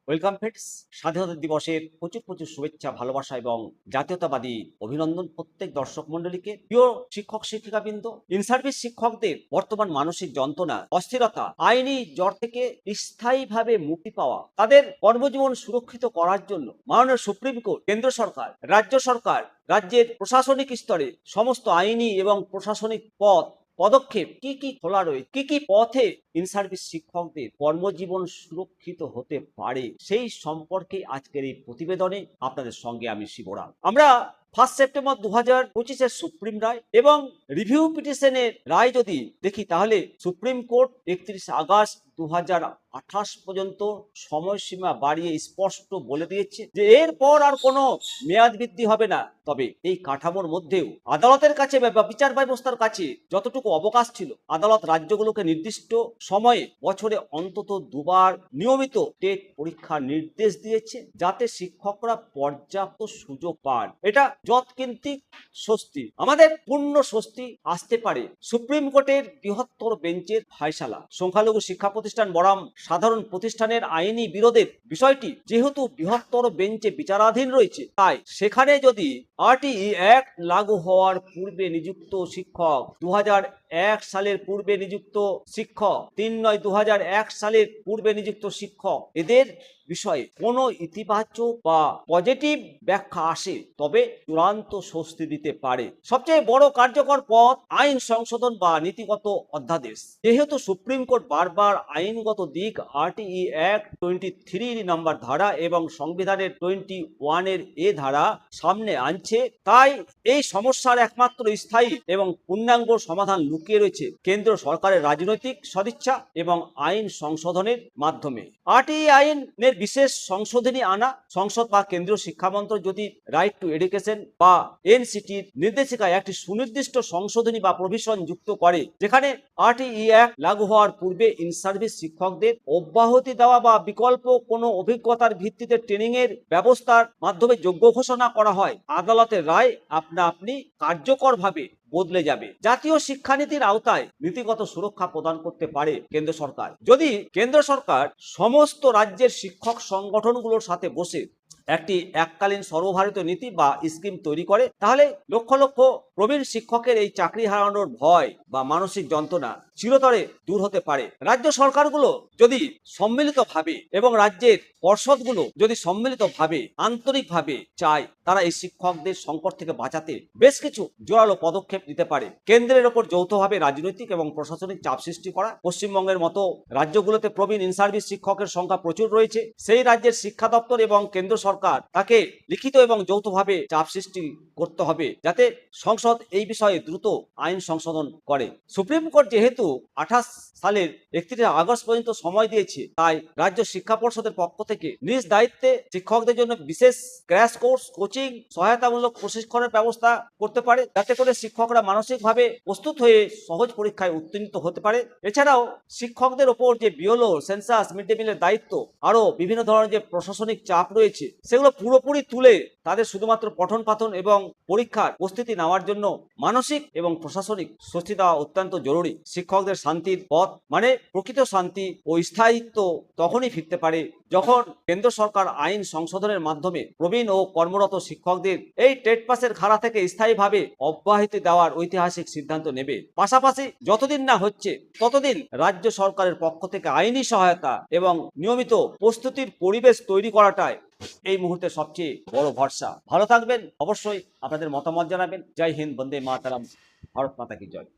Welcome friends, স্বাধীনতা দিবসের প্রচুর প্রচুর শুভেচ্ছা, ভালোবাসা এবং জাতীয়তাবাদী অভিনন্দন প্রত্যেক দর্শক মন্ডলীকে। প্রিয় শিক্ষক শিক্ষিকাবৃন্দ, ইন সার্ভিস শিক্ষকদের বর্তমান মানসিক যন্ত্রণা, অস্থিরতা, আইনি জ্বর থেকে স্থায়ীভাবে মুক্তি পাওয়া, তাদের কর্মজীবন সুরক্ষিত করার জন্য মাননীয় সুপ্রিম কোর্ট, কেন্দ্র সরকার, রাজ্য সরকার, রাজ্যের প্রশাসনিক স্তরে সমস্ত আইনি এবং প্রশাসনিক পদক্ষেপ কি কি খোলা রয়েছে, কি কি পথে ইন সার্ভিস শিক্ষকদের কর্মজীবন সুরক্ষিত হতে পারে, সেই সম্পর্কে আজকের এই প্রতিবেদনে আপনাদের সঙ্গে আমি শিবরাম। আমরা 1 সেপ্টেম্বর 2025 সুপ্রিম রায় এবং রিভিউ পিটিশনের রায় যদি দেখি, তাহলে সুপ্রিম কোর্ট 31 আগস্ট 2028 পর্যন্ত সময়সীমা বাড়িয়ে স্পষ্ট বলে দিয়েছে যে এরপর আর কোনো মেয়াদ বৃদ্ধি হবে না। তবে এই কাঠামোর মধ্যেও আদালতের কাছে বা বিচার ব্যবস্থার কাছে যতটুকু অবকাশ ছিল, আদালত রাজ্যগুলোকে নির্দিষ্ট সময়ে বছরে অন্তত দুবার নিয়মিত টেট পরীক্ষার নির্দেশ দিয়েছে, যাতে শিক্ষকরা পর্যাপ্ত সুযোগ পান। এটা যৎকিঞ্চিৎ স্বস্তি, আমাদের পূর্ণ স্বস্তি আসতে পারে সুপ্রিম কোর্টের বৃহত্তর বেঞ্চের ফায়সালা। সংখ্যালঘু শিক্ষা প্রতিষ্ঠান বনাম সাধারণ প্রতিষ্ঠানের আইনি বিরোধের বিষয়টি যেহেতু বৃহত্তর বেঞ্চে বিচারাধীন রয়েছে, তাই সেখানে যদি আরটিই অ্যাক্ট লাগু হওয়ার পূর্বে নিযুক্ত শিক্ষক, 2001 সালের পূর্বে নিযুক্ত শিক্ষক, 3/9/2001 সালের পূর্বে নিযুক্ত শিক্ষক, এদের বিষয়ে কোনো ইতিবাচক বা পজিটিভ ব্যাখ্যা আসে, তবে চূড়ান্ত স্বস্তি দিতে পারে। সবচেয়ে বড় কার্যকর পথ আইন সংশোধন বা নীতিগত অধ্যাদেশ। যেহেতু সুপ্রিম কোর্ট বারবার আইনগত দিক আরটিই অ্যাক্ট 23 নম্বর ধারা এবং সংবিধানের 21 এর এ ধারা সামনে আনছে, তাই এই সমস্যার একমাত্র স্থায়ী এবং পূর্ণাঙ্গ সমাধান লুকিয়ে রয়েছে কেন্দ্র সরকারের রাজনৈতিক সদিচ্ছা এবং আইন সংশোধনের মাধ্যমে। আরটিই আইনের বিশেষ সংশোধনী আনা, সংসদ বা কেন্দ্রীয় শিক্ষা মন্ত্রক যদি রাইট টু এডুকেশন বা এনসিটির নির্দেশিকায় একটি সুনির্দিষ্ট সংশোধনী বা প্রভিশন যুক্ত করে, যেখানে আরটিই অ্যাক্ট লাগু হওয়ার পূর্বে ইন সার্ভিস শিক্ষকদের অব্যাহতি দেওয়া বা বিকল্প কোনো অভিজ্ঞতার ভিত্তিতে ট্রেনিং এর ব্যবস্থার মাধ্যমে যোগ্য ঘোষণা করা হয়, আদালতের রায় আপনা আপনি কার্যকরভাবে বদলে যাবে। জাতীয় শিক্ষানীতির আওতায় নীতিগত সুরক্ষা প্রদান করতে পারে কেন্দ্র সরকার। যদি কেন্দ্র সরকার সমস্ত রাজ্যের শিক্ষক সংগঠনগুলোর সাথে বসে একটি এককালীন সর্বভারতীয় নীতি বা স্কিম তৈরি করে, তাহলে লক্ষ লক্ষ প্রবীণ শিক্ষকের এই চাকরি হারানোর ভয় বা মানসিক যন্ত্রণা চিরতরে দূর হতে পারে। রাজ্য সরকারগুলো যদি সম্মিলিতভাবে এবং রাজ্যের পর্ষদগুলো যদি সম্মিলিতভাবে আন্তরিকভাবে চায়, তারা এই শিক্ষকদের সংকট থেকে বাঁচাতে বেশ কিছু জোরালো পদক্ষেপ নিতে পারে। কেন্দ্রের ওপর যৌথভাবে রাজনৈতিক এবং প্রশাসনিক চাপ সৃষ্টি করা। পশ্চিমবঙ্গের মতো রাজ্যগুলোতে প্রবীণ ইন সার্ভিস শিক্ষকের সংখ্যা প্রচুর রয়েছে। সেই রাজ্যের শিক্ষা দপ্তর এবং কেন্দ্র সরকার তাকে লিখিত এবং যৌথভাবে চাপ সৃষ্টি করতে হবে, যাতে সংসদ এই বিষয়ে দ্রুত আইন সংশোধন করে। সুপ্রিম কোর্ট যেহেতু 28 সালের 31 আগস্ট পর্যন্ত সময় দিয়েছে, তাই রাজ্য শিক্ষা পর্ষদের পক্ষ থেকে নিজ দায়িত্বে শিক্ষকদের জন্য বিশেষ ক্র্যাশ কোর্স, কোচিং, সহায়তামূলক প্রশিক্ষণের ব্যবস্থা করতে পারে, যাতে করে শিক্ষকরা মানসিকভাবে প্রস্তুত হয়ে সহজ পরীক্ষায় উত্তীর্ণ হতে পারে। এছাড়াও শিক্ষকদের ওপর যে বিওলো, সেন্সাস, মিড ডে মিলের দায়িত্ব, আরো বিভিন্ন ধরনের যে প্রশাসনিক চাপ রয়েছে, সেগুলো পুরোপুরি তুলে তাদের শুধুমাত্র পঠন পাঠন এবং পরীক্ষার প্রস্তুতি নেওয়ার জন্য মানসিক এবং প্রশাসনিক স্বস্তি দেওয়া অত্যন্ত জরুরি। শিক্ষকদের শান্তির পথ মানে প্রকৃত শান্তি ও স্থায়িত্ব তখনই ফিরতে পারে যখন কেন্দ্র সরকার আইন সংশোধনের মাধ্যমে প্রবীণ ও কর্মরত শিক্ষকদের এই টেট পাসের খাড়া থেকে স্থায়ীভাবে অব্যাহতি দেওয়ার ঐতিহাসিক সিদ্ধান্ত নেবে। পাশাপাশি যতদিন না হচ্ছে, ততদিন রাজ্য সরকারের পক্ষ থেকে আইনি সহায়তা এবং নিয়মিত প্রস্তুতির পরিবেশ তৈরি করাটাই এই মুহূর্তে সবচেয়ে বড় ভরসা। ভালো থাকবেন, অবশ্যই আপনাদের মতামত জানাবেন। জয় হিন্দ, বন্দে মাতরম, ভারত মাতা কি জয়।